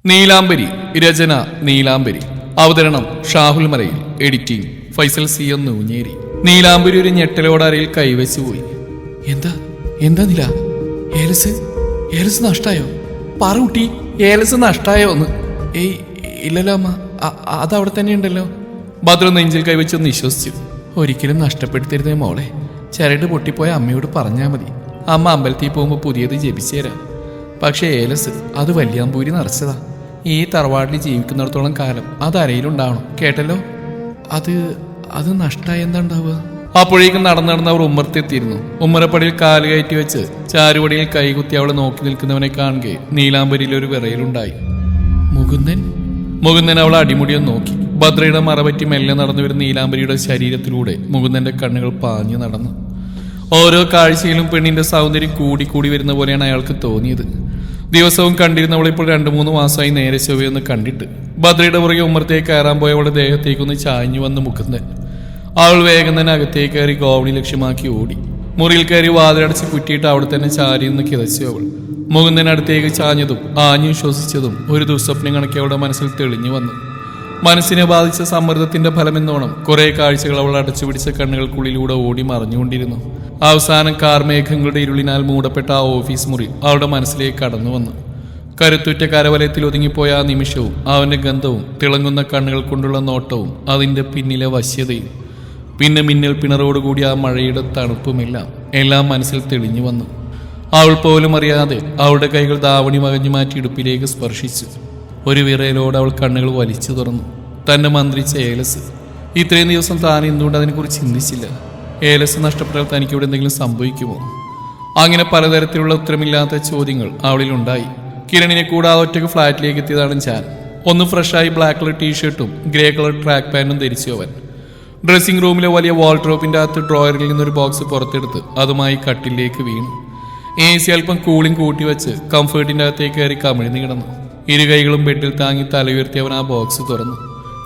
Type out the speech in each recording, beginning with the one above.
നീലാംബരി. രചന നീലാംബരി. അവതരണം Shahul Malayil. Editing Faisal C M Noonjeri. Neelambari ഒരു ഞെട്ടലോടരയിൽ കൈവച്ചു പോയി. എന്താ എന്താ നില? ഏലസ് നഷ്ടായോ? പറൂട്ടി, ഏലസ് നഷ്ടായോ എന്ന്? ഏയ് ഇല്ലല്ലോ അമ്മ, അതവിടെ തന്നെ ഉണ്ടല്ലോ. ഭദ്ര നെഞ്ചിൽ കൈവച്ചൊന്ന് വിശ്വസിച്ചു. ഒരിക്കലും നഷ്ടപ്പെടുത്തരുതേ മോളെ. ചരട് പൊട്ടിപ്പോയ അമ്മയോട് പറഞ്ഞാൽ മതി. അമ്മ അമ്പലത്തിൽ പോകുമ്പോൾ പുതിയത് ജപിച്ചേരാം. പക്ഷേ ഏലസ് അത് വല്യാമ്പൂരി നിറച്ചതാ. ഈ തറവാട്ടിൽ ജീവിക്കുന്നിടത്തോളം കാലം അത് അരയിലുണ്ടാവണം, കേട്ടല്ലോ. അത് നഷ്ടമായി എന്താ ഉണ്ടാവുക? അപ്പോഴേക്കും നടന്ന് അവർ ഉമ്മറത്തെത്തിയിരുന്നു. ഉമ്മറപ്പടിയിൽ കാല് കയറ്റി വെച്ച് ചാരുപടിയിൽ കൈകുത്തി അവളെ നോക്കി നിൽക്കുന്നവനെ കാണുകെ നീലാംബരിയിൽ ഒരു വിറയലുണ്ടായി. മുകുന്ദൻ അവളെ അടിമുടിയൊന്ന് നോക്കി. ഭദ്രയുടെ മറപറ്റി മെല്ലെ നടന്നു വരുന്ന നീലാംബരിയുടെ ശരീരത്തിലൂടെ മുകുന്ദന്റെ കണ്ണുകൾ പാഞ്ഞു നടന്നു. ഓരോ കാഴ്ചയിലും പെണ്ണിന്റെ സൗന്ദര്യം കൂടി വരുന്ന പോലെയാണ് അയാൾക്ക് തോന്നിയത്. ദിവസവും കണ്ടിരുന്നവളിപ്പോൾ 2-3 മാസമായി നേരെ ചൊവ്വയൊന്ന് കണ്ടിട്ട്. ഭദ്രയുടെ പുറകെ ഉമ്മറത്തേക്ക് കയറാൻ പോയ അവളുടെ ദേഹത്തേക്കൊന്ന് ചാഞ്ഞു വന്ന് മുകുന്ദൻ. അവൾ വേഗം തന്നെ അകത്തേക്ക് കയറി ഗോവണി ലക്ഷ്യമാക്കി ഓടി. മുറിയിൽ കയറി വാതിലടച്ച് കുറ്റിയിട്ട് അവിടെ തന്നെ ചാരി നിന്ന് കിതച്ചു അവൾ. മുകുന്ദൻ അടുത്തേക്ക് ചാഞ്ഞതും ആഞ്ഞു ശ്വസിച്ചതും ഒരു ദുസ്വപ്നം കണക്കി അവളുടെ മനസ്സിൽ തെളിഞ്ഞു വന്നു. മനസ്സിനെ ബാധിച്ച സമ്മർദ്ദത്തിന്റെ ഫലമെന്നോണം കുറെ കാഴ്ചകൾ അവൾ അടച്ചുപിടിച്ച കണ്ണുകൾക്കുള്ളിലൂടെ ഓടി മറഞ്ഞുകൊണ്ടിരുന്നു. അവസാനം കാർമേഘങ്ങളുടെ ഇരുളിനാൽ മൂടപ്പെട്ട ആ ഓഫീസ് മുറി അവളുടെ മനസ്സിലേക്ക് കടന്നു വന്നു. കരുത്തുറ്റ കരവലയത്തിൽ ഒതുങ്ങിപ്പോയ ആ നിമിഷവും അവന്റെ ഗന്ധവും തിളങ്ങുന്ന കണ്ണുകൾ കൊണ്ടുള്ള നോട്ടവും അതിന്റെ പിന്നിലെ വശ്യതയും പിന്നെ മിന്നൽ പിണറോടുകൂടി ആ മഴയുടെ തണുപ്പുമെല്ലാം മനസ്സിൽ തെളിഞ്ഞു വന്നു. അവൾ പോലും അറിയാതെ അവളുടെ കൈകൾ ദാവണി മകഞ്ഞു മാറ്റി ഇടുപ്പിലേക്ക് സ്പർശിച്ചു. ഒരു വിറയലോടെ അവൾ കണ്ണുകൾ വലിച്ചു തുറന്നു. തന്നെ മന്ത്രിച്ച ഏലസ്. ഇത്രയും ദിവസം താൻ എന്തുകൊണ്ട് അതിനെക്കുറിച്ച് ചിന്തിച്ചില്ല? ഏലസ് നഷ്ടപ്പെട്ടാൽ തനിക്കിവിടെ എന്തെങ്കിലും സംഭവിക്കുമോ? അങ്ങനെ പലതരത്തിലുള്ള ഉത്തരമില്ലാത്ത ചോദ്യങ്ങൾ അവളിലുണ്ടായി. കിരണിനെ കൂടാതെ ഒറ്റയ്ക്ക് ഫ്ലാറ്റിലേക്ക് എത്തിയതാണ് ഞാൻ. ഒന്ന് ഫ്രഷായി ബ്ലാക്ക് കളർ ടീഷർട്ടും ഗ്രേ കളർ ട്രാക്ക് പാൻറ്റും ധരിച്ചു അവൻ. ഡ്രസ്സിംഗ് റൂമിലെ വലിയ വാൾഡ്രോപ്പിന്റെ അകത്ത് ഡ്രോയറിൽ നിന്നൊരു ബോക്സ് പുറത്തെടുത്ത് അതുമായി കട്ടിലേക്ക് വീണു. AC അല്പം കൂളിംഗ് കൂട്ടിവെച്ച് കംഫേർട്ടിന്റെ അകത്തേക്ക് കയറി കമിഴ്ന്നു കിടന്നു. ഇരു കൈകളും ബെഡിൽ താങ്ങി തലയുയർത്തി അവൻ ആ ബോക്സ് തുറന്നു.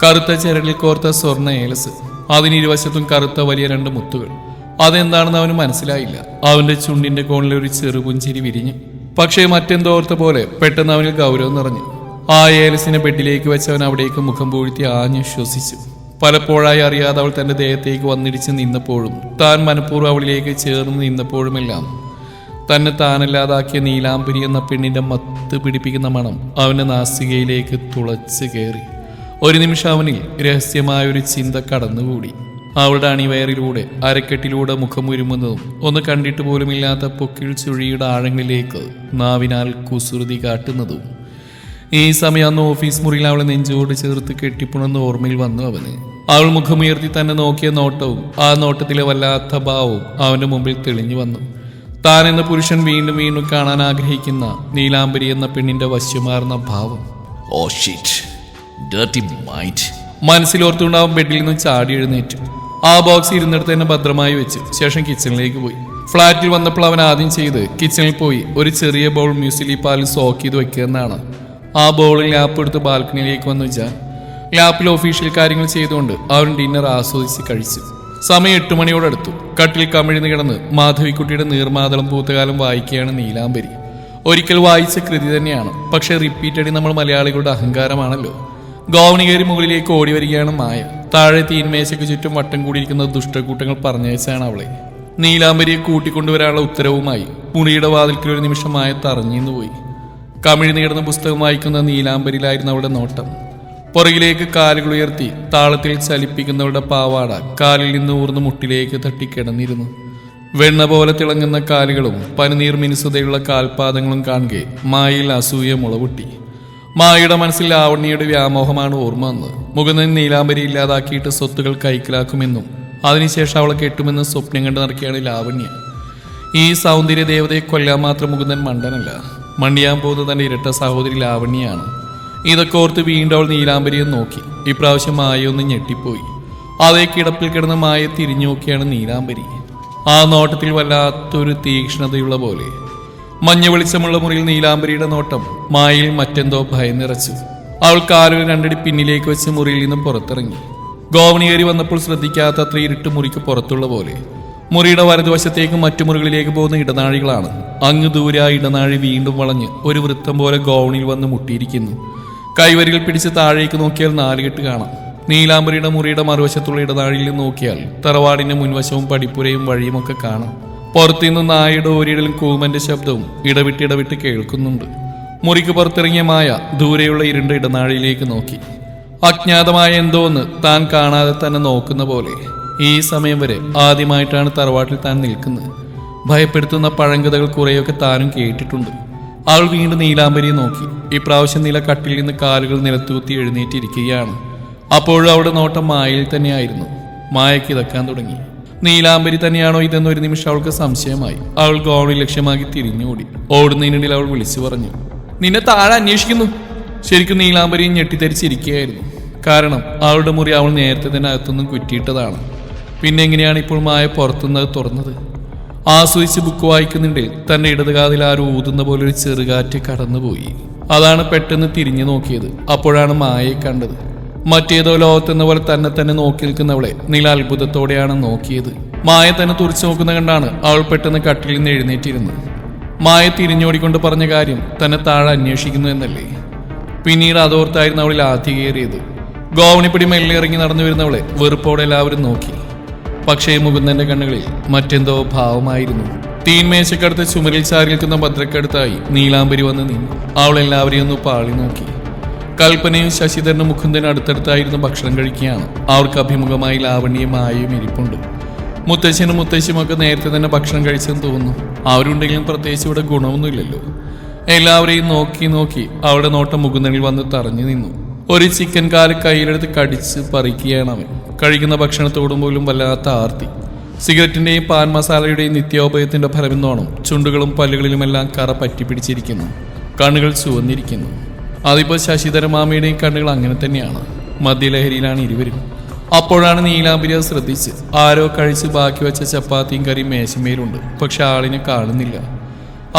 കറുത്ത ചരടിൽ കോർത്ത സ്വർണ്ണ ഏലസ്, അതിനിരുവശത്തും കറുത്ത വലിയ 2 മുത്തുകൾ. അതെന്താണെന്ന് അവന് മനസ്സിലായില്ല. അവന്റെ ചുണ്ടിന്റെ കോണിൽ ഒരു ചെറുപുഞ്ചിരി വിരിഞ്ഞു. പക്ഷേ മറ്റെന്തോ ഓർത്ത പോലെ പെട്ടെന്ന് അവനിൽ ഗൗരവം നിറഞ്ഞു. ആ ഏലസിനെ ബെഡിലേക്ക് വെച്ചവൻ അവിടേക്ക് മുഖം പൂഴ്ത്തി ആഞ്ഞു ശ്വസിച്ചു. പലപ്പോഴായി അറിയാതെ അവൾ തന്റെ ദേഹത്തേക്ക് വന്നിടിച്ച് നിന്നപ്പോഴും താൻ മനഃപൂർവ്വം അവളിലേക്ക് ചേർന്ന് നിന്നപ്പോഴുമെല്ലാം തന്നെ താനല്ലാതാക്കിയ നീലാംബരി എന്ന പെണ്ണിന്റെ മത്ത് പിടിപ്പിക്കുന്ന മണം അവന്റെ നാസികയിലേക്ക് തുളച്ച് കയറി. ഒരു നിമിഷം അവനിൽ രഹസ്യമായൊരു ചിന്ത കടന്നുകൂടി. അവളുടെ അണിവയറിലൂടെ അരക്കെട്ടിലൂടെ മുഖം ഉരുമുന്നതും ഒന്ന് കണ്ടിട്ട് പോലുമില്ലാത്ത പൊക്കിൾ ചുഴിയുടെ ആഴങ്ങളിലേക്ക് നാവിനാൽ കുസൃതി കാട്ടുന്നതും. ഈ സമയം അന്ന് ഓഫീസ് മുറിയിൽ അവളെ നെഞ്ചോട് ചേർത്ത് കെട്ടിപ്പുണർന്ന് ഓർമ്മയിൽ വന്നു അവന്. അവൾ മുഖമുയർത്തി തന്നെ നോക്കിയ നോട്ടവും ആ നോട്ടത്തിലെ വല്ലാത്ത ഭാവവും അവന്റെ മുമ്പിൽ തെളിഞ്ഞു വന്നു. താൻ എന്ന പുരുഷൻ വീണ്ടും വീണ്ടും കാണാൻ ആഗ്രഹിക്കുന്ന നീലാംബരി എന്ന പെണ്ണിന്റെ വശ്യമാർന്ന ഭാവം. Oh shit, dirty mind. മനസ്സിലോർത്തുകൊണ്ടാവും ബെഡിൽ നിന്ന് ചാടി എഴുന്നേറ്റു. ആ ബോക്സ് ഇരുന്നിടത്ത് തന്നെ ഭദ്രമായി വെച്ച് ശേഷം കിച്ചണിലേക്ക് പോയി. ഫ്ലാറ്റിൽ വന്നപ്പോൾ അവൻ ആദ്യം ചെയ്ത് കിച്ചണിൽ പോയി ഒരു ചെറിയ ബൗൾ മ്യൂസിലി പാലിൽ സോക്ക് ചെയ്ത് വെക്കുന്നതാണ്. ആ ബൗളിൽ ലാപ്പ് എടുത്ത് ബാൽക്കണിയിലേക്ക് വന്നു വെച്ചാൽ ലാപ്പിൽ ഒഫീഷ്യൽ കാര്യങ്ങൾ ചെയ്തുകൊണ്ട് അവൻ ഡിന്നർ ആസ്വദിച്ച് കഴിച്ചു. സമയം 8 മണിയോടടുത്തു. കട്ടിൽ കമിഴ്ന്ന് കിടന്ന് മാധവിക്കുട്ടിയുടെ നീർമാതളം പൂത്തകാലം വായിക്കുകയാണ് നീലാംബരി. ഒരിക്കൽ വായിച്ച കൃതി തന്നെയാണ്, പക്ഷെ റിപ്പീറ്റഡി നമ്മൾ മലയാളികളുടെ അഹങ്കാരമാണല്ലോ. ഗോവണി കയറി മുകളിലേക്ക് ഓടി വരികയാണ് മായ. താഴെ തീൻമേശയ്ക്ക് ചുറ്റും വട്ടം കൂടിയിരിക്കുന്ന ദുഷ്ടക്കൂട്ടങ്ങൾ പറഞ്ഞയച്ചാണ് അവളെ. നീലാംബരിയെ കൂട്ടിക്കൊണ്ടുവരാനുള്ള ഉത്തരവുമായി മുറിയുടെ വാതിൽക്കൽ ഒരു നിമിഷം മായ തറഞ്ഞിന്ന് പോയി. കമിഴ്ന്ന് കിടന്ന പുസ്തകം വായിക്കുന്ന നീലാംബരിയിലായിരുന്നു അവളുടെ നോട്ടം. പുറകിലേക്ക് കാലുകൾ ഉയർത്തി താളത്തിൽ ചലിപ്പിക്കുന്നവരുടെ പാവാട കാലിൽ നിന്ന് ഊർന്ന് മുട്ടിലേക്ക് തട്ടിക്കിടന്നിരുന്നു. വെണ്ണ പോലെ തിളങ്ങുന്ന കാലുകളും പനിനീർ മിനുസതയുള്ള കാൽപാദങ്ങളും കാണുകെ മായയിൽ അസൂയ മുളപൊട്ടി. മായയുടെ മനസ്സിൽ ലാവണ്യയുടെ വ്യാമോഹമാണ് ഓർമ്മ വന്നത്. മുകുന്ദൻ നീലാംബരി ഇല്ലാതാക്കിയിട്ട് സ്വത്തുകൾ കൈക്കലാക്കുമെന്നും അതിനുശേഷം അവളെ കെട്ടുമെന്ന് സ്വപ്നം കണ്ട് നടക്കുകയാണ് ലാവണ്യ. ഈ സൗന്ദര്യ ദേവതയെ കൊല്ലാൻ മാത്രം മുകുന്ദൻ മണ്ടനല്ല. മണ്ടിയാൻ പോകുന്നത് തന്റെ ഇരട്ട സഹോദരി ലാവണ്യാണ്. ഇതൊക്കെ ഓർത്ത് വീണ്ടും അവൾ നീലാംബരിയെ നോക്കി. ഇപ്രാവശ്യം മായൊന്ന് ഞെട്ടിപ്പോയി. അതേ കിടപ്പിൽ കിടന്ന മായ തിരിഞ്ഞു നോക്കിയാണ് നീലാംബരി. ആ നോട്ടത്തിൽ വല്ലാത്തൊരു തീക്ഷ്ണതയുള്ള പോലെ. മഞ്ഞ വെളിച്ചമുള്ള മുറിയിൽ നീലാംബരിയുടെ നോട്ടം മായയിൽ മറ്റെന്തോ ഭയം നിറച്ചു. അവൾ കാലുകൾ 2 അടി പിന്നിലേക്ക് വെച്ച് മുറിയിൽ നിന്നും പുറത്തിറങ്ങി. ഗോവണി കയറി വന്നപ്പോൾ ശ്രദ്ധിക്കാത്ത അത്ര ഇരുട്ട് മുറിക്ക് പുറത്തുള്ള പോലെ. മുറിയുടെ വലതുവശത്തേക്ക് മറ്റു മുറികളിലേക്ക് പോകുന്ന ഇടനാഴികളാണ്. അങ്ങ് ദൂരെ ആ ഇടനാഴി വീണ്ടും വളഞ്ഞ് ഒരു വൃത്തം പോലെ ഗോവണിയിൽ വന്ന് മുട്ടിയിരിക്കുന്നു. കൈവരികൾ പിടിച്ച് താഴേക്ക് നോക്കിയാൽ 4 കെട്ട് കാണാം. നീലാംബരിയുടെ മുറിയുടെ മറുവശത്തുള്ള ഇടനാഴിയിൽ നോക്കിയാൽ തറവാടിന്റെ മുൻവശവും പടിപ്പുരയും വഴിയുമൊക്കെ കാണാം. പുറത്തുനിന്ന് നായയുടെ ഓരിയിടലും കൂമന്റെ ശബ്ദവും ഇടവിട്ട് കേൾക്കുന്നുണ്ട്. മുറിക്ക് പുറത്തിറങ്ങിയ മായ ദൂരെയുള്ള ഇരുണ്ട ഇടനാഴിയിലേക്ക് നോക്കി. അജ്ഞാതമായ എന്തോന്ന് താൻ കാണാതെ തന്നെ നോക്കുന്ന പോലെ. ഈ സമയം വരെ ആദ്യമായിട്ടാണ് തറവാട്ടിൽ താൻ നിൽക്കുന്നത്. ഭയപ്പെടുത്തുന്ന പഴങ്കഥകൾ കുറേയൊക്കെ താനും കേട്ടിട്ടുണ്ട്. അവൾ വീണ്ടും നീലാംബരിയെ നോക്കി. ഇപ്രാവശ്യം നില കട്ടിൽ നിന്ന് കാലുകൾ നിലത്തുകുത്തി എഴുന്നേറ്റിരിക്കുകയാണ്. അപ്പോഴും അവളുടെ നോട്ടം മായയിൽ തന്നെയായിരുന്നു. മായയ്ക്ക് ഇതക്കാൻ തുടങ്ങി. നീലാംബരി തന്നെയാണോ ഇതെന്നൊരു നിമിഷം അവൾക്ക് സംശയമായി. അവൾ ഗോവണി ലക്ഷ്യമാക്കി തിരിഞ്ഞോടി. ഓടുന്നതിനിടയിൽ അവൾ വിളിച്ചു പറഞ്ഞു, നിന്നെ താഴെ അന്വേഷിക്കുന്നു. ശരിക്കും നീലാംബരിയും ഞെട്ടിധരിച്ചിരിക്കുകയായിരുന്നു. കാരണം അവളുടെ മുറി അവൾ നേരത്തെ തന്നെ അകത്തുനിന്നും കുറ്റിയിട്ടതാണ്. പിന്നെ എങ്ങനെയാണ് ഇപ്പോൾ മായ പുറത്തുനിന്നത് തുറന്നത്? ആസ്വദിച്ച് ബുക്ക് വായിക്കുന്നുണ്ടിൽ തന്റെ ഇടതുകാതിൽ ആരും ഊതുന്ന പോലെ ഒരു ചെറുകാറ്റ് കടന്നുപോയി. അതാണ് പെട്ടെന്ന് തിരിഞ്ഞു നോക്കിയത്. അപ്പോഴാണ് മായയെ കണ്ടത്. മറ്റേതോ ലോകത്തെന്ന പോലെ തന്നെ നോക്കി നിൽക്കുന്നവളെ നില അത്ഭുതത്തോടെയാണ് നോക്കിയത്. മായ തന്നെ തുറച്ചു നോക്കുന്ന കണ്ടാണ് അവൾ പെട്ടെന്ന് കട്ടിലിൽ നിന്ന് എഴുന്നേറ്റിരുന്നത്. മായ തിരിഞ്ഞോടിക്കൊണ്ട് പറഞ്ഞ കാര്യം തന്നെ താഴെ അന്വേഷിക്കുന്നു എന്നല്ലേ? പിന്നീട് അതോർത്തായിരുന്നു അവളിൽ ആദ്യ കയറിയത്. ഗോവണിപ്പിടി മെല്ലെ ഇറങ്ങി നടന്നു വരുന്നവളെ വെറുപ്പോടെ എല്ലാവരും നോക്കി. പക്ഷേ മുകുന്ദന്റെ കണ്ണുകളിൽ മറ്റെന്തോ ഭാവമായിരുന്നു. തീൻമേശക്കടുത്ത് ചുമരിൽ ചാരി നിൽക്കുന്ന ഭദ്രക്കടുത്തായി നീലാംബരി വന്ന് നിന്നു. അവൾ എല്ലാവരെയും ഒന്ന് പാളി നോക്കി. കൽപ്പനയും ശശിധരനും മുകുന്ദനും അടുത്തടുത്തായിരുന്നു ഭക്ഷണം കഴിക്കുകയാണ്. അവർക്ക് അഭിമുഖമായി ലാവണ്യയും മായയും ഇരിപ്പുണ്ട്. മുത്തശ്ശനും മുത്തശ്ശിയുമൊക്കെ നേരത്തെ തന്നെ ഭക്ഷണം കഴിച്ചെന്ന് തോന്നുന്നു. അവരുണ്ടെങ്കിലും പ്രത്യേകിച്ച് ഇവിടെ ഗുണമൊന്നുമില്ലല്ലോ. എല്ലാവരെയും നോക്കി അവളുടെ നോട്ടം മുകുന്ദനിൽ വന്ന് തറഞ്ഞു നിന്നു. ഒരു ചിക്കൻ കാല് കയ്യിലെടുത്ത് കടിച്ച് പറിക്കുകയാണ് അവൻ. കഴിക്കുന്ന ഭക്ഷണത്തോടും പോലും വല്ലാത്ത ആർത്തി. സിഗരറ്റിന്റെയും പാൻ മസാലയുടെയും നിത്യോപയത്തിന്റെ ഫലമെന്നോണം ചുണ്ടുകളും പല്ലുകളിലുമെല്ലാം കറ പറ്റിപ്പിടിച്ചിരിക്കുന്നു. കണ്ണുകൾ ചുവന്നിരിക്കുന്നു. അതിപ്പോൾ ശശിധരമാമയുടെയും കണ്ണുകൾ അങ്ങനെ തന്നെയാണ്. മദ്യലഹരിയിലാണ് ഇരുവരും. അപ്പോഴാണ് നീലാംബരി അത് ശ്രദ്ധിച്ച്. ആരോ കഴിച്ച് ബാക്കി വെച്ച ചപ്പാത്തിയും കറിയും മേശമേലുണ്ട്. പക്ഷെ ആളിനെ കാണുന്നില്ല.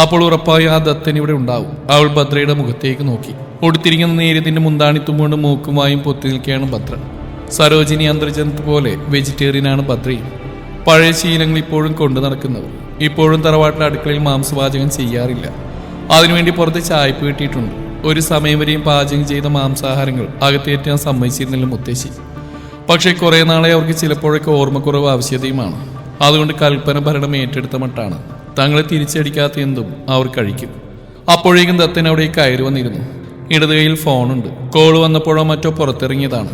അപ്പോൾ ഉറപ്പായി ആ ദത്തൻ ഇവിടെ ഉണ്ടാവും. അവൾ ഭദ്രയുടെ മുഖത്തേക്ക് നോക്കി. ഒടുത്തിരിക്കുന്ന നേര്യത്തിന്റെ മുന്താണിത്തും മൂക്കുമായും പൊത്തി നിൽക്കുകയാണ് ഭദ്ര. സരോജിനി അന്തർജനത്ത് പോലെ വെജിറ്റേറിയനാണ് ഭദ്രയും. പഴയ ശീലങ്ങൾ ഇപ്പോഴും കൊണ്ടു നടക്കുന്നവർ. ഇപ്പോഴും തറവാട്ടിലെ അടുക്കളയിൽ മാംസപാചകം ചെയ്യാറില്ല. അതിനുവേണ്ടി പുറത്ത് ചായ്പ് കിട്ടിയിട്ടുണ്ട്. ഒരു സമയം വരെയും പാചകം ചെയ്ത മാംസാഹാരങ്ങൾ അകത്തേറ്റാൻ സമ്മതിച്ചിരുന്നില്ല മുത്തശ്ശി. പക്ഷേ കുറെ നാളെ അവർക്ക് ചിലപ്പോഴൊക്കെ ഓർമ്മക്കുറവ് ആവശ്യതയുമാണ്. അതുകൊണ്ട് കൽപ്പന ഭരണം ഏറ്റെടുത്ത മട്ടാണ്. തങ്ങളെ തിരിച്ചടിക്കാത്ത എന്തും അവർ കഴിക്കും. അപ്പോഴേക്കും ദത്തൻ അവിടെ കയറി വന്നിരുന്നു. ഇടത് കൈയിൽ ഫോണുണ്ട്. കോള് വന്നപ്പോഴോ മറ്റോ പുറത്തിറങ്ങിയതാണ്.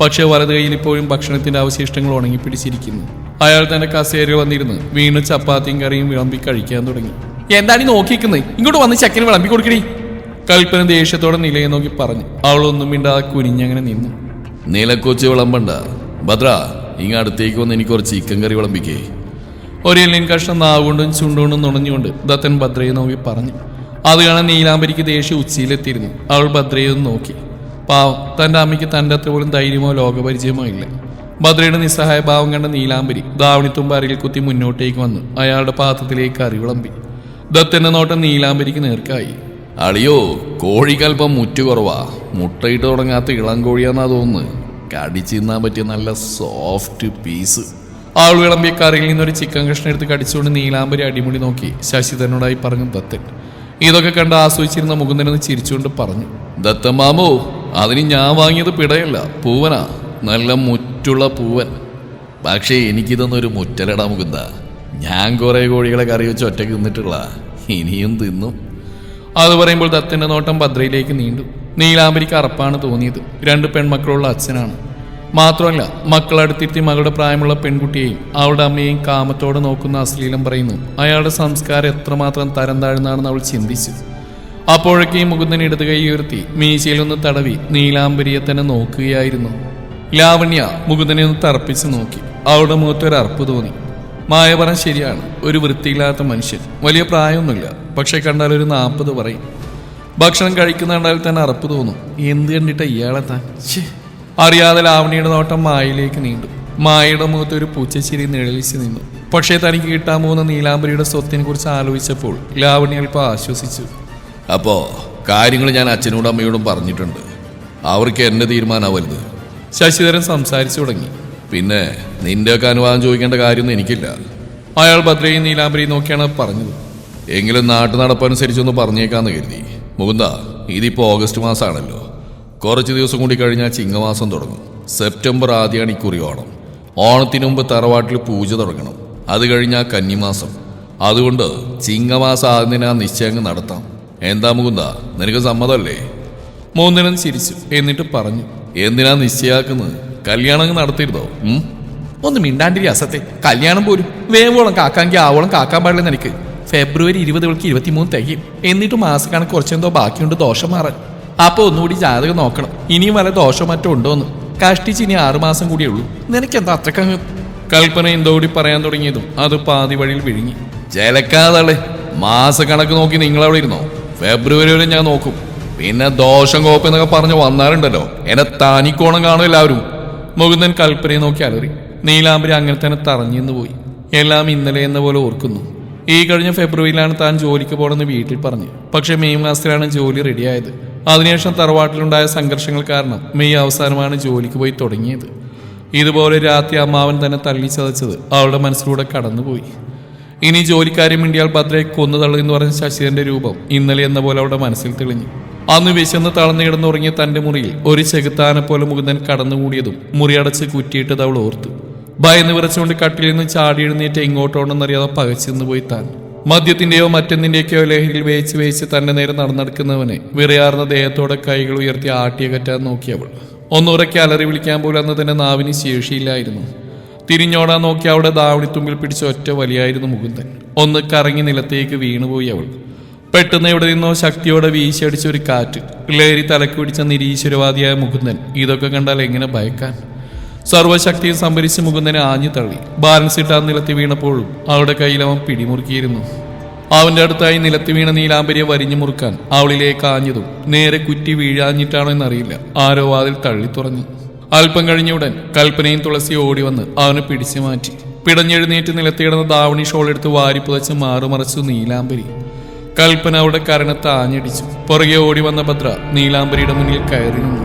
പക്ഷെ വലത് കൈയിൽ ഇപ്പോഴും ഭക്ഷണത്തിന്റെ അവശിഷ്ടങ്ങൾ ഉണങ്ങിപ്പിടിച്ചിരിക്കുന്നു. അയാൾ തന്റെ കസേരയിൽ വന്നിരുന്ന് വീണ്ടും ചപ്പാത്തിയും കറിയും വിളമ്പി കഴിക്കാൻ തുടങ്ങി. എന്താണ് ഈ നോക്കിക്കുന്നത്? ഇങ്ങോട്ട് വന്ന് ചക്കന് വിളമ്പി കൊടുക്കണേ. കൽപ്പന ദേഷ്യത്തോടെ നിലയെ നോക്കി പറഞ്ഞു. അവളൊന്നും മിണ്ടാതെ കുനിഞ്ഞങ്ങനെ നിന്നു. നിലക്കൊച്ച് വിളമ്പണ്ട ഭദ്ര, ഇങ്ങടുത്തേക്ക് വന്ന് എനിക്ക് കുറച്ച് ചിക്കൻ കറി വിളമ്പിക്കേ. ഒരു എല്ലിൻ കഷ്ണം നാവുകൊണ്ടും ചുണ്ടുകൊണ്ടും നുണഞ്ഞുകൊണ്ട് ദത്തൻ ഭദ്രയെ നോക്കി പറഞ്ഞു. അത് കാണാൻ നീലാംബരിക്ക് ദേഷ്യം ഉച്ചയിലെത്തിയിരുന്നു. അവൾ ഭദ്രയെ ഒന്ന് നോക്കി. പാവം, തന്റെ അമ്മയ്ക്ക് തന്റെ അത്ര പോലും ധൈര്യമോ ലോകപരിചയമോ ഇല്ല. ഭദ്രയുടെ നിസ്സഹായ ഭാവം കണ്ട നീലാംബരി ദാവണിത്തുമ്പ് അരയിൽ കുത്തി മുന്നോട്ടേക്ക് വന്നു അയാളുടെ പാത്രത്തിലേക്ക് കറി വിളമ്പി. ദത്തന്റെ നോട്ടം നീലാംബരിക്ക് നേർക്കായി. അളിയോ, കോഴിക്കൽപ്പം മുറ്റു കുറവാ. മുട്ടയിട്ട് തുടങ്ങാത്ത ഇളം കോഴിയാന്നാ തോന്നുന്നു. കടിച്ചു തിന്നാൻ പറ്റിയ നല്ല സോഫ്റ്റ് പീസ്. അവൾ വിളമ്പിയ കറിയിൽ നിന്നൊരു ചിക്കൻ കഷ്ണം എടുത്ത് കടിച്ചുകൊണ്ട് നീലാംബരി അടിമുടി നോക്കി ശശിധരനോടായി പറഞ്ഞു ദത്തൻ. ഇതൊക്കെ കണ്ട് ആസ്വദിച്ചിരുന്ന മുകുന്ദനെന്ന് ചിരിച്ചുകൊണ്ട് പറഞ്ഞു. ദത്തൻ മാമോ, അതിന് ഞാൻ വാങ്ങിയത് പിടയല്ല, പൂവനാ. നല്ല മുറ്റുള്ള പൂവൻ. പക്ഷേ എനിക്കിതൊന്നൊരു മുറ്റലടാ മുകുന്ദ. ഞാൻ കുറെ കോഴികളെ കറി വെച്ച് ഒറ്റയ്ക്ക് തിന്നിട്ടുള്ള, ഇനിയും തിന്നും. അത് പറയുമ്പോൾ ദത്തന്റെ നോട്ടം ഭദ്രയിലേക്ക് നീണ്ടു. നീലാംബരിക്ക് അറപ്പാണ് തോന്നിയത്. 2 പെൺമക്കളുള്ള അച്ഛനാണ്. മാത്രമല്ല, മക്കളടുത്തിരുത്തി മകളുടെ പ്രായമുള്ള പെൺകുട്ടിയെയും അവളുടെ അമ്മയെയും കാമത്തോടെ നോക്കുന്ന അശ്ലീലം പറയുന്നു. അയാളുടെ സംസ്കാരം എത്രമാത്രം തരം താഴ്ന്നാണെന്ന് അവൾ ചിന്തിച്ചു. അപ്പോഴൊക്കെയും മുകുന്ദൻ ഇടത് കൈ ഉയർത്തി മീശയിലൊന്ന് തടവി നീലാംബരിയെ തന്നെ നോക്കുകയായിരുന്നു. ലാവണ്യ മുകുന്ദനെ ഒന്ന് തറപ്പിച്ച് നോക്കി. അവളുടെ മുഖത്തൊരു അറപ്പ് തോന്നി. മായ പറഞ്ഞ ശരിയാണ്. ഒരു വൃത്തിയില്ലാത്ത മനുഷ്യൻ. വലിയ പ്രായമൊന്നുമില്ല, പക്ഷെ കണ്ടാൽ ഒരു 40 പറയും. ഭക്ഷണം കഴിക്കുന്ന കണ്ടാൽ തന്നെ അറപ്പ് തോന്നും. എന്ത് കണ്ടിട്ടാ ഇയാളെ താൻ? അറിയാതെ ലാവണ്യയുടെ നോട്ടം മായയിലേക്ക് നീണ്ടു. മായയുടെ മുഖത്ത് ഒരു പൂച്ചച്ചിരി നിഴലിച്ച് നിന്നു. പക്ഷേ തനിക്ക് കിട്ടാൻ പോകുന്ന നീലാംബരിയുടെ സ്വത്തിനെ കുറിച്ച് ആലോചിച്ചപ്പോൾ ലാവണ്യ അല്പം ആശ്വസിച്ചു. അപ്പോ കാര്യങ്ങൾ ഞാൻ അച്ഛനോടും അമ്മയോടും പറഞ്ഞിട്ടുണ്ട്. അവർക്ക് എന്റെ തീരുമാനം വലുത്. ശശിധരൻ സംസാരിച്ചു തുടങ്ങി. പിന്നെ നിന്റെയൊക്കെ അനുവാദം ചോദിക്കേണ്ട കാര്യമൊന്നും എനിക്കില്ല. അയാൾ ഭദ്രയും നീലാംബരിയും നോക്കിയാണ് പറഞ്ഞത്. എങ്കിലും നാട്ടു നടപ്പനുസരിച്ചൊന്ന് പറഞ്ഞേക്കാന്ന് കരുതി. മുകുന്ദ, ഇതിപ്പോ ഓഗസ്റ്റ് മാസമാണല്ലോ. കുറച്ച് ദിവസം കൂടി കഴിഞ്ഞാൽ ചിങ്ങമാസം തുടങ്ങും. സെപ്റ്റംബർ ആദ്യമാണ് ഇക്കുറി ഓണം. ഓണത്തിന് മുമ്പ് തറവാട്ടിൽ പൂജ തുടങ്ങണം. അത് കഴിഞ്ഞാൽ കന്നിമാസം. അതുകൊണ്ട് ചിങ്ങമാസം ആദ്യം ആ നിശ്ചയം നടത്താം. എന്താ മുകുന്ദ, നിനക്ക് സമ്മതമല്ലേ? മൂന്നിനും ചിരിച്ചു. എന്നിട്ട് പറഞ്ഞു, എന്തിനാ നിശ്ചയാക്കുന്നത്? കല്യാണം നടത്തിയിരുന്നോ? ഒന്ന് മിണ്ടാണ്ടിരി അസത്തെ. കല്യാണം പോലും വേവോളം കാക്കാമെങ്കിൽ ആവോളം കാക്കാൻ പാടില്ലെന്ന് എനിക്ക്. ഫെബ്രുവരി 20 23 തികയും. എന്നിട്ട് മാസക്കണക്ക് കുറച്ചെന്തോ ബാക്കിയുണ്ട് ദോഷം മാറാൻ. അപ്പൊ ഒന്നുകൂടി ജാതകം നോക്കണം, ഇനിയും വല്ല ദോഷം മറ്റോ ഉണ്ടോന്ന്. കഷ്ടിച്ച് ഇനി 6 മാസം കൂടിയേ ഉള്ളൂ. നിനക്കെന്താ അത്രക്കങ്ങ്? കൽപ്പന എന്തോ കൂടി പറയാൻ തുടങ്ങിയതും അത് പാതി വഴിയിൽ വിഴുങ്ങി. ചിലക്കാതളെ, മാസക്കണക്ക് നോക്കി നിങ്ങളവിടെ ഇരുന്നോ? ഫെബ്രുവരി വരെ ഞാൻ നോക്കും. പിന്നെ ദോഷം കോപ്പ് എന്നൊക്കെ പറഞ്ഞ് വന്നാലുണ്ടല്ലോ, എന്നെ താനിക്കോണം കാണും എല്ലാവരും. മുകുന്ദൻ കൽപ്പനയെ നോക്കി അലറി. നീലാംബരി അങ്ങനെ തന്നെ തറഞ്ഞിന്ന് പോയി. എല്ലാം ഇന്നലെ എന്ന പോലെ ഓർക്കുന്നു. ഈ കഴിഞ്ഞ ഫെബ്രുവരിയിലാണ് താൻ ജോലിക്ക് പോകണമെന്ന് വീട്ടിൽ പറഞ്ഞു. പക്ഷെ മെയ് മാസത്തിലാണ് ജോലി റെഡിയായത്. അതിനുശേഷം തറവാട്ടിലുണ്ടായ സംഘർഷങ്ങൾ കാരണം മെയ് അവസാനമാണ് ജോലിക്ക് പോയി തുടങ്ങിയത്. ഇതുപോലെ രാത്രി അമ്മാവൻ തന്നെ തള്ളി ചതച്ചത് അവളുടെ മനസ്സിലൂടെ കടന്നുപോയി. ഇനി ജോലിക്കാരെ മിണ്ടിയാൽ ഭദ്രയെ കൊന്നു എന്ന് പറഞ്ഞ ശശിധരന്റെ രൂപം ഇന്നലെ എന്ന പോലെ അവളുടെ മനസ്സിൽ തെളിഞ്ഞു. അന്ന് വിശന്ന് തളർന്നു കിടന്നുറങ്ങിയ തന്റെ മുറിയിൽ ഒരു ചെകുത്താനെ പോലെ മുകുന്ദൻ കടന്നുകൂടിയതും മുറിയടച്ച് കുറ്റിയിട്ടത് അവൾ ഓർത്തു. ഭയന്ന് വിറച്ചുകൊണ്ട് കട്ടിലിൽ നിന്ന് ചാടി എഴുന്നേറ്റ് എങ്ങോട്ടോണെന്നറിയാതെ പകച്ചിന്ന് പോയി താൻ. മദ്യത്തിന്റെയോ മറ്റെന്തിന്റെയൊക്കെയോ ലഹരിയിൽ വേച്ച് തന്റെ നേരെ നടന്നെടുക്കുന്നവനെ വിറയാർന്ന ദേഹത്തോടെ കൈകൾ ഉയർത്തി ആട്ടിയകറ്റാൻ നോക്കിയവൾ. ഒന്നുറക്കെ അലറി വിളിക്കാൻ പോലും അന്ന് തന്റെ നാവിന് ശേഷിയില്ലായിരുന്നു. തിരിഞ്ഞോടാൻ നോക്കി അവിടെ ദാവണിത്തുമ്പിൽ പിടിച്ച ഒറ്റ വലിയായിരുന്നു മുകുന്ദൻ. ഒന്ന് കറങ്ങി നിലത്തേക്ക് വീണുപോയി അവൾ. പെട്ടെന്ന് എവിടെ നിന്നോ ശക്തിയോടെ വീശിയടിച്ചൊരു കാറ്റ്. ലഹരി തലക്ക് പിടിച്ച നിരീശ്വരവാദിയായ മുകുന്ദൻ ഇതൊക്കെ കണ്ടാൽ എങ്ങനെ ഭയക്കാൻ? സർവശക്തിയും സംഭരിച്ച് മുകുന്ദനെ ആഞ്ഞു തള്ളി. ബാലൻസ് ഇട്ടാൻ നിലത്തി വീണപ്പോഴും അവളുടെ കയ്യിൽ അവൻ പിടിമുറുക്കിയിരുന്നു. അവന്റെ അടുത്തായി നിലത്തി വീണ നീലാംബരിയെ വരിഞ്ഞു മുറുക്കാൻ അവളിലേക്ക് ആഞ്ഞതും നേരെ കുറ്റി വീഴാഞ്ഞിട്ടാണോ എന്നറിയില്ല, ആരോ വാതിൽ തള്ളി തുറന്നു. അല്പം കഴിഞ്ഞുടൻ കൽപ്പനയും തുളസി ഓടി വന്ന് അവനെ പിടിച്ചു മാറ്റി. പിടഞ്ഞെഴുന്നേറ്റ് നിലത്തി കിടന്ന ദാവണി ഷോൾ എടുത്ത് വാരി പുതച്ച് മാറുമറച്ചു നീലാംബരി. കൽപ്പന അവിടെ കരണത്ത് ആഞ്ഞടിച്ചു. പുറകെ ഓടി വന്ന ഭദ്ര നീലാംബരിയുടെ മുന്നിൽ കയറി നിന്നു.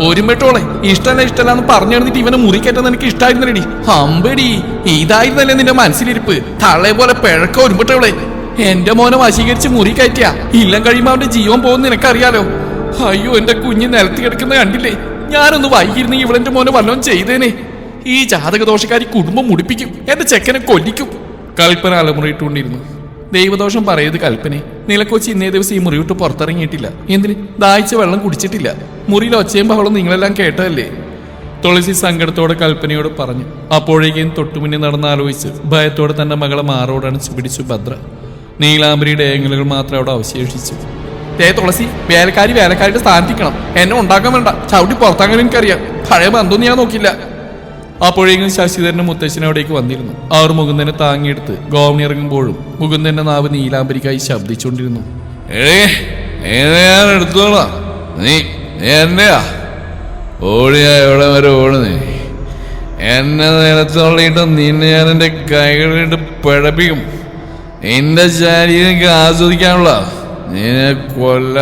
ഒരുമ്പെട്ടോളെ, ഇഷ്ടമല്ല എന്ന് പറഞ്ഞെടുത്തിട്ട് ഇവനെ മുറിക്കറ്റെന്ന് എനിക്ക് ഇഷ്ടായിരുന്നടി. അമ്പടി, ഇതായിരുന്നല്ലേ നിന്റെ മനസ്സിലിരിപ്പ്? തള്ളെ പോലെ പിഴക്ക ഒരുമ്പെട്ടോളെ. എന്റെ മോനെ വശീകരിച്ച് മുറി കയറ്റിയ ഇല്ലം കഴിയുമ്പോ അവന്റെ ജീവൻ പോകുന്ന നിനക്കറിയാലോ. അയ്യോ, എന്റെ കുഞ്ഞ് നിലത്ത് കിടക്കുന്ന കണ്ടില്ലേ? ഞാനൊന്ന് വൈകിരുന്നെങ്കിൽ ഇവളെന്റെ മോനെ വല്ലതും ചെയ്തേനെ. ഈ ജാതകദോഷക്കാരി കുടുംബം മുടിപ്പിക്കും, എന്റെ ചെക്കനെ കൊല്ലിക്കും. കൽപ്പന അലമുറയിട്ടുകൊണ്ടിരുന്നു. ദൈവദോഷം പറയത് കൽപ്പനെ. നിലക്കൊച്ചി ഇന്നേ ദിവസം ഈ മുറി വിട്ട് പുറത്തിറങ്ങിയിട്ടില്ല. എന്തിന്? ദാഹിച്ച വെള്ളം കുടിച്ചിട്ടില്ല. മുറിയിൽ ഒച്ചയും ബഹളം നിങ്ങളെല്ലാം കേട്ടതല്ലേ? തുളസി സങ്കടത്തോടെ കൽപ്പനയോട് പറഞ്ഞു. അപ്പോഴേക്കും തൊട്ടുമുന്നിൽ നടന്നാലോചിച്ച് ഭയത്തോടെ തന്റെ മകളെ മാറോടണച്ച് പിടിച്ചു ഭദ്ര. നീലാംബരിയുടെ ഏങ്ങലുകൾ മാത്രം അവിടെ അവശേഷിച്ചു. തുളസി, വേലക്കാരിയുടെ സ്ഥാനത്തിക്കണം. എന്നെ ഉണ്ടാക്കാൻ വേണ്ട, ചവിട്ടി പുറത്താക്കാൻ എനിക്കറിയാം. പഴയ ബന്ധമൊന്നും ഞാൻ നോക്കില്ല. അപ്പോഴേക്കും ശശിധരനും മുത്തശ്ശനോടേക്ക് വന്നിരുന്നു. അവർ മുകുന്ദനെ താങ്ങിയെടുത്ത് ഗോവണി ഇറങ്ങുമ്പോഴും മുകുന്ദന്റെ നാവ് നീലാംബരിക്കായി ശബ്ദിച്ചുകൊണ്ടിരുന്നു. എടുത്തോളാം, നീ എന്നെയാ ഓടിയാ എവിടെ വരെ ഓടുന്നേ? എന്നെ നിലത്തോളിയിട്ട് നിന്നെ ഞാൻ എന്റെ കൈകളിട്ട് പിഴപ്പിക്കും. എന്റെ ശരീരം ആസ്വദിക്കാനുള്ള നിന്നെ കൊല്ല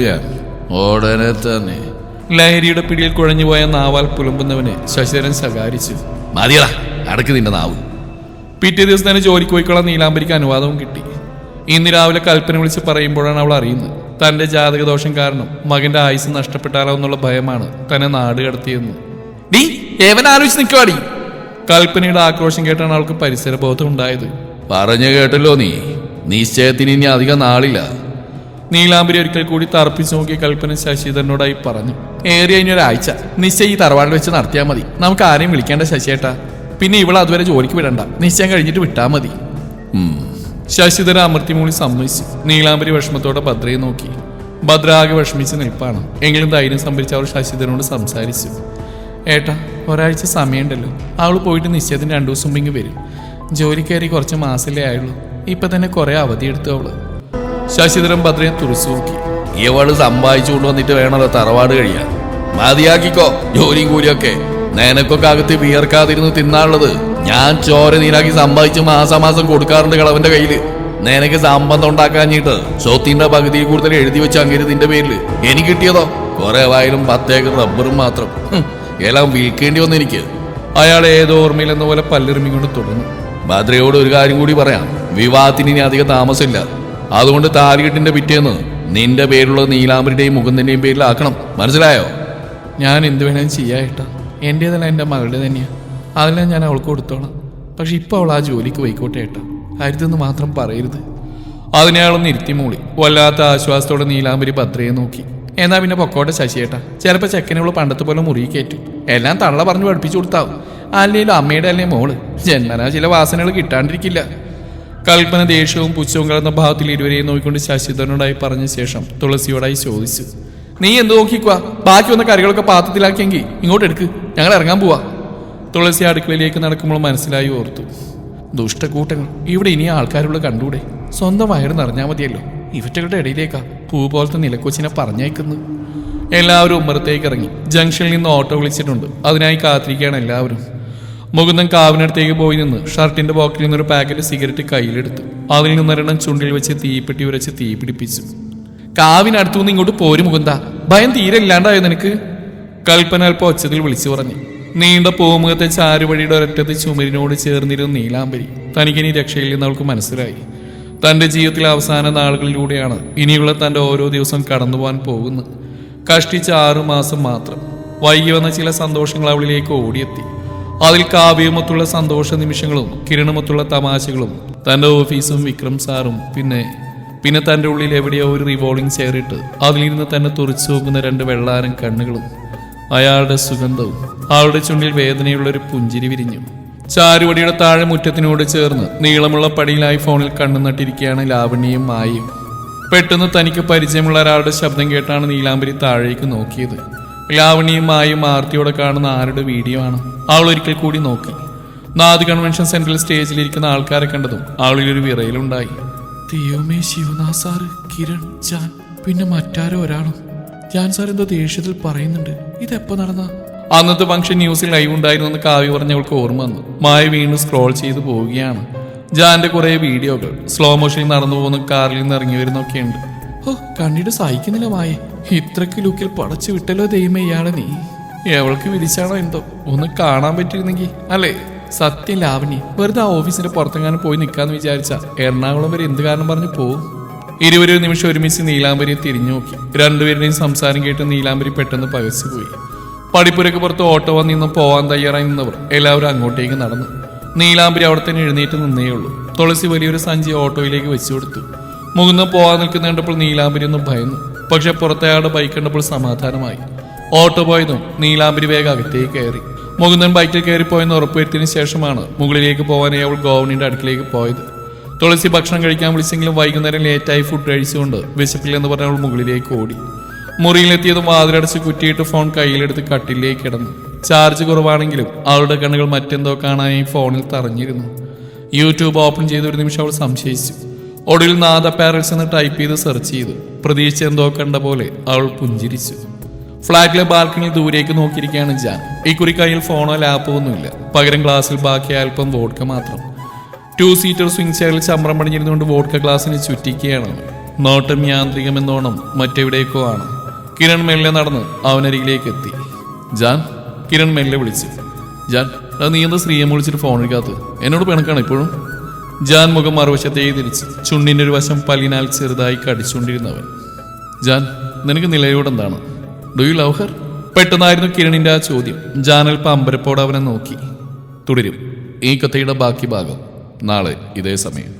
ഞാൻ ഉടനെ തന്നെ. ലഹരിയുടെ പിടിയിൽ കുഴഞ്ഞുപോയ നാവാൽ പുലമ്പുന്നവനെ ശശിധരൻ ശകാരിച്ചു. മതിയടാ, അടക്ക് നിന്റെ നാവ്. പിറ്റേ ദിവസം തന്നെ ജോലിക്ക് പോയിക്കൊള്ളാൻ നീലാംബരിക്ക് അനുവാദവും കിട്ടി. ഇന്ന് രാവിലെ കൽപ്പന വിളിച്ച് പറയുമ്പോഴാണ് അവൾ അറിയുന്നത് തന്റെ ജാതകദോഷം കാരണം മകന്റെ ആയുസ് നഷ്ടപ്പെട്ടാലോ എന്നുള്ള ഭയമാണ് തന്നെ നാട് കടത്തിയെന്ന്. ഡീ, ഏവൻ ആലോചിച്ച് നിൽക്കുവാടി. കൽപ്പനയുടെ ആക്രോശം കേട്ടാണ് അവൾക്ക് പരിസരബോധം ഉണ്ടായത്. പറഞ്ഞു കേട്ടല്ലോ നീ, നിശ്ചയത്തിന് ഇനി അധികം നാളില്ല. നീലാംബരി ഒരിക്കൽ കൂടി തർപ്പിച്ചു നോക്കി കൽപ്പന ശശിധരനോടായി പറഞ്ഞു. ഏറിയ ഒരാഴ്ച നിശ്ചയം ഈ തറവാടിൽ വെച്ച് നടത്തിയാൽ മതി. നമുക്ക് ആരെയും വിളിക്കേണ്ട ശശിയേട്ടാ. പിന്നെ ഇവൾ അതുവരെ ജോലിക്ക് വിടണ്ട, നിശ്ചയം കഴിഞ്ഞിട്ട് വിട്ടാൽ മതി. ശശിധരൻ അമർത്തിമൂളി സമ്മതിച്ചു. നീലാംബരി വിഷമത്തോടെ ഭദ്രയെ നോക്കി. ഭദ്ര ആകെ വിഷമിച്ച് നിൽപ്പാണ്. എങ്കിലും ധൈര്യം സംഭരിച്ച് അവർ ശശിധരനോട് സംസാരിച്ചു. ഏട്ടാ, ഒരാഴ്ച സമയമുണ്ടല്ലോ. അവൾ പോയിട്ട് നിശ്ചയത്തിന് 2 ദിവസം മുമ്പ് വരും. ജോലി കയറി കുറച്ച് മാസമല്ലേ ആയുള്ളൂ. ഇപ്പൊ തന്നെ കുറെ അവധിയെടുത്തു അവള്. ശശിധരൻ ഭദ്രയെ തുറച്ചു നോക്കി. ഇവള് സമ്പാദിച്ചുകൊണ്ട് വന്നിട്ട് വേണമല്ലോ തറവാട് കഴിയാൻ. മതിയാക്കിക്കോ ജോലിയും കൂലിയൊക്കെ. നിനക്കൊക്കെ അകത്ത് വിയർക്കാതിരുന്ന് തിന്നാനുള്ളത് ഞാൻ ചോര നീരാക്കി സമ്പാദിച്ച് മാസാമാസം കൊടുക്കാറുണ്ട് കളവന്റെ കയ്യില്. നിനക്ക് സംബന്ധം ഉണ്ടാക്കാഞ്ഞിട്ട് സ്വത്തിന്റെ പകുതിയിൽ കൂടുതൽ എഴുതി വെച്ച അങ്ങനെ നിന്റെ പേരില് എനിക്ക് കിട്ടിയതോ കുറെ വയലും 10 ഏക്കർ റബ്ബറും മാത്രം. എല്ലാം വിൽക്കേണ്ടി വന്നു എനിക്ക്. അയാൾ ഏതോ ഓർമ്മയിലെന്ന പോലെ പല്ലിറുമി കൊണ്ട് തുടർന്നു. ഭദ്രയോട് ഒരു കാര്യം കൂടി പറയാം. വിവാഹത്തിന് ഇനി അധികം താമസമില്ല. അതുകൊണ്ട് താലികെട്ടിന്റെ പിറ്റേന്ന് നിന്റെ പേരുള്ള നീലാംബരിയുടെയും മുകുന്ദന്റെയും പേരിലാക്കണം, മനസ്സിലായോ? ഞാൻ എന്ത് വേണേലും ചെയ്യാം ഏട്ടാ. എൻ്റേതല്ല, എൻ്റെ മകളുടെ തന്നെയാണ്. അതെല്ലാം ഞാൻ അവൾക്ക് കൊടുത്തോളാം. പക്ഷെ ഇപ്പോൾ അവൾ ആ ജോലിക്ക് പോയിക്കോട്ടെ ഏട്ടാ. അരുതെന്ന് മാത്രം പറയരുത്. അതിനെ അയാളൊന്ന് ഇരുത്തി മൂളി. വല്ലാത്ത ആശ്വാസത്തോടെ നീലാംബരി ഭദ്രയെ നോക്കി. എന്നാ പിന്നെ പൊക്കോട്ടെ ശശിയേട്ടാ. ചിലപ്പോൾ ചെക്കനുള്ള പണ്ടത്തെ പോലെ മുറിയിൽ കയറ്റും. എല്ലാം തള്ള പറഞ്ഞു പഠിപ്പിച്ചു കൊടുത്താവും. അല്ലെങ്കിലും അമ്മയുടെ അല്ലേ മോള്. ജന്മനാ ചില വാസനകൾ കിട്ടാണ്ടിരിക്കില്ല. കൽപ്പന ദേഷ്യവും പുച്ഛവും കലർന്ന ഭാവത്തിൽ ഇരുവരെയും നോക്കിക്കൊണ്ട് ശശിധരനോടായി പറഞ്ഞ ശേഷം തുളസിയോടായി ചോദിച്ചു, നീ എന്ത് നോക്കിക്കുവാ? ബാക്കി വന്ന കറികളൊക്കെ പാത്രത്തിലാക്കിയെങ്കിൽ ഇങ്ങോട്ട് എടുക്ക്, ഞങ്ങൾ ഇറങ്ങാൻ പോവാ. തുളസി അടുക്കളയിലേക്ക് നടക്കുമ്പോൾ മനസ്സിലായി ഓർത്തു, ദുഷ്ടക്കൂട്ടങ്ങൾ ഇവിടെ ഇനി ആൾക്കാരുള്ള കണ്ടൂടെ? സ്വന്തം വയറ് നിറഞ്ഞാൽ മതിയല്ലോ. ഇവറ്റകളുടെ ഇടയിലേക്കാ പൂ പോലത്തെ നിലക്കൊച്ചിനെ പറഞ്ഞേക്കുന്നു. എല്ലാവരും ഉമ്മറത്തേക്ക് ഇറങ്ങി. ജംഗ്ഷനിൽ നിന്ന് ഓട്ടോ വിളിച്ചിട്ടുണ്ട്. അതിനായി കാത്തിരിക്കുകയാണ് എല്ലാവരും. മുകുന്ദൻ കാവിനടുത്തേക്ക് പോയി നിന്ന് ഷർട്ടിന്റെ പോക്കറ്റിൽ നിന്നൊരു പാക്കറ്റ് സിഗരറ്റ് കയ്യിലെടുത്തു. അതിൽ നിന്നൊരെണ്ണം ചുണ്ടിൽ വെച്ച് തീപ്പെട്ടി ഉരച്ച് തീ പിടിപ്പിച്ചു. കാവിനടുത്തുനിന്ന് ഇങ്ങോട്ട് പോരും മുകുന്ദ, ഭയം തീരെ ഇല്ലാണ്ടായോ നിനക്ക്? കൽപ്പന അല്പം ഒച്ചത്തിൽ വിളിച്ചു പറഞ്ഞു. നീണ്ട പൂമുഖത്തെ ചാരുവഴിയുടെ ഒരറ്റത്ത് ചുമരിനോട് ചേർന്നിരുന്ന നീലാംബരി തനിക്കിനി രക്ഷയിൽ നിന്ന് അവൾക്ക് മനസ്സിലായി. തന്റെ ജീവിതത്തിലെ അവസാന നാളുകളിലൂടെയാണ് ഇനിയുള്ള തന്റെ ഓരോ ദിവസം കടന്നുപോകാൻ പോകുന്നത്. കഷ്ടിച്ച 6 മാസം മാത്രം. വൈകി വന്ന ചില സന്തോഷങ്ങൾ അവളിലേക്ക് ഓടിയെത്തി. അതിൽ കാവ്യമൊത്തുള്ള സന്തോഷ നിമിഷങ്ങളും കിരണമൊത്തുള്ള തമാശകളും തന്റെ ഓഫീസും വിക്രം സാറും പിന്നെ തന്റെ ഉള്ളിൽ എവിടെയോ ഒരു റിവോൾവിംഗ് ചെയറിട്ട് അതിലിരുന്ന് തന്നെ തുറച്ചു നോക്കുന്ന 2 വെള്ളാരം കണ്ണുകളും അയാളുടെ സുഗന്ധവും. അവളുടെ ചുണ്ടിൽ വേദനയുള്ള ഒരു പുഞ്ചിരി വിരിഞ്ഞു. ചാരുവടിയുടെ താഴെ മുറ്റത്തിനോട് ചേർന്ന് നീളമുള്ള പടിയിലായി ഫോണിൽ കണ്ണു നട്ടിരിക്കുകയാണ് ലാവണ്യയും മായയും. പെട്ടെന്ന് തനിക്ക് പരിചയമുള്ള ഒരാളുടെ ശബ്ദം കേട്ടാണ് നീലാംബരി താഴേക്ക് നോക്കിയത്. ലാവണ്യയും മായയും ആർത്തിയോടെ കാണുന്ന ആരുടെ വീഡിയോ ആണ്? അവൾ ഒരിക്കൽ കൂടി നോക്കി. നാദ് കൺവെൻഷൻ സെന്ററിൽ സ്റ്റേജിലിരിക്കുന്ന ആൾക്കാരെ കണ്ടതും അവളിലൊരു വിറയലുണ്ടായി. ദൈവമേ, ശിവനാഥ് സാറ്, കിരൺ, ജാൻ, പിന്നെ മറ്റാരോ ഒരാളും. ജാൻ സാർ എന്തോ ദേഷ്യത്തിൽ പറയുന്നുണ്ട്. ഇതെപ്പോ നടന്ന? അന്നത്തെ ഫംഗ്ഷൻ ന്യൂസിൽ ലൈവ് ഉണ്ടായിരുന്നു എന്ന് കാവ്യ പറഞ്ഞവൾക്ക് ഓർമ്മ വന്നു. മായ വീണ്ടും സ്ക്രോൾ ചെയ്ത് പോവുകയാണ്. ജാന്റെ കുറെ വീഡിയോകൾ സ്ലോ മോഷനിൽ നടന്നു പോകുന്ന കാറിൽ നിന്ന് ഇറങ്ങി വരുന്നൊക്കെയുണ്ട്. ഓ, കണ്ടിട്ട് സഹിക്കുന്നില്ല മായ. ഇത്രക്ക് ലുക്കിൽ പടച്ചു വിട്ടല്ലോ ദൈവമേ ഇയാളെ നീ. എവൾക്ക് വിധിച്ചാണോ എന്തോ? ഒന്ന് കാണാൻ പറ്റിയിരുന്നെങ്കിൽ അല്ലേ? സത്യം ലാവണ്യ, വെറുതെ ആ ഓഫീസിന്റെ പുറത്തെങ്ങാനും പോയി നിൽക്കാന്ന് വിചാരിച്ച എറണാകുളം വരെ എന്ത് കാരണം പറഞ്ഞു പോവും. ഇരുവരും നിമിഷം ഒരുമിച്ച് നീലാംബരിയെ തിരിഞ്ഞു നോക്കി. രണ്ടുപേരുടെയും സംസാരം കേട്ട് നീലാംബരി പെട്ടെന്ന് പകച്ചുപോയി. പടിപ്പുരക്ക് പുറത്ത് ഓട്ടോ വന്നിന്നും പോവാൻ തയ്യാറായി നിന്നവർ എല്ലാവരും അങ്ങോട്ടേക്ക് നടന്നു. നീലാംബരി അവിടെ തന്നെ എഴുന്നേറ്റ് നിന്നേയുള്ളൂ. തുളസി വലിയൊരു സഞ്ചി ഓട്ടോയിലേക്ക് വെച്ചു കൊടുത്തു. മുകുന്ദൻ പോവാൻ നിൽക്കുന്ന കണ്ടപ്പോൾ നീലാംബരി ഒന്നും ഭയന്നു. പക്ഷെ പുറത്തയാളുടെ ബൈക്ക് കണ്ടപ്പോൾ സമാധാനമായി. ഓട്ടോ പോയതും നീലാംബരി വേഗം അകത്തേക്ക് കയറി. മുകുന്ദൻ ബൈക്കിൽ കയറിപ്പോയെന്ന് ഉറപ്പുവരുത്തിയതിനു ശേഷമാണ് മുകളിലേക്ക് പോകാനായി അവൾ ഗോവണിന്റെ അടുക്കിലേക്ക് പോയത്. തുളസി ഭക്ഷണം കഴിക്കാൻ വിളിച്ചെങ്കിലും വൈകുന്നേരം ലേറ്റായി ഫുഡ് കഴിച്ചുകൊണ്ട് വിശപ്പില്ലെന്ന് പറഞ്ഞ അവൾ മുകളിലേക്ക് ഓടി. മുറിയിലെത്തിയതും വാതിലടച്ച് കുറ്റിയിട്ട് ഫോൺ കയ്യിലെടുത്ത് കട്ടിലേക്ക് കിടന്നു. ചാർജ് കുറവാണെങ്കിലും അവളുടെ കണ്ണുകൾ മറ്റെന്തോ കാണാനായി ഫോണിൽ തറഞ്ഞിരുന്നു. യൂട്യൂബ് ഓപ്പൺ ചെയ്ത ഒരു നിമിഷം അവൾ സംശയിച്ചു. ഒടുവിൽ നാദ പാരൽസ് എന്ന് ടൈപ്പ് ചെയ്ത് സെർച്ച് ചെയ്തു. പ്രതീക്ഷ എന്തോ കണ്ട പോലെ അവൾ പുഞ്ചിരിച്ചു. ഫ്ലാറ്റിലെ ബാൽക്കണിയിൽ ദൂരേക്ക് നോക്കിയിരിക്കുകയാണ് ജാൻ. ഇക്കുറി കയ്യിൽ ഫോണോ ലാപ്പോ ഒന്നുമില്ല. പകരം ഗ്ലാസ്സിൽ ബാക്കി അല്പം വോഡ്ക മാത്രം. 2 സീറ്റർ സ്വിംഗ് ചെയറിൽ ചമ്രം പടിഞ്ഞിരുന്നുകൊണ്ട് വോഡ്ക ഗ്ലാസിനെ ചുറ്റിക്കുകയാണ്. നോട്ടം യാന്ത്രികമെന്നോണം മറ്റെവിടേക്കോ ആണ്. കിരൺ മെല്ലെ നടന്ന് അവനരികിലേക്ക് എത്തി. ജാൻ, കിരൺ മെല്ലെ വിളിച്ചു. ജാൻ, നീ എന്താ ശ്രീയെ വിളിച്ചിട്ട് ഫോൺ എടുക്കാത്ത? എന്നോട് പിണക്കാണ് ഇപ്പോഴും. ജാൻ മുഖം മറുവശത്തേക്ക് തിരിച്ച് ചുണ്ടിൻ്റെ ഒരു വശം പല്ലിനാൽ ചെറുതായി കടിച്ചുകൊണ്ടിരുന്നവൻ. ജാൻ, നിനക്ക് നിലയോട് എന്താണ്? Do you love her? പെട്ടെന്നായിരുന്നു കിരണിന്റെ ആ ചോദ്യം. ജാൻ അല്പം അമ്പരപ്പോടെ അവനെ നോക്കി. തുടരും ഈ കഥയുടെ ബാക്കി ഭാഗം നാളെ ഇതേ സമയം.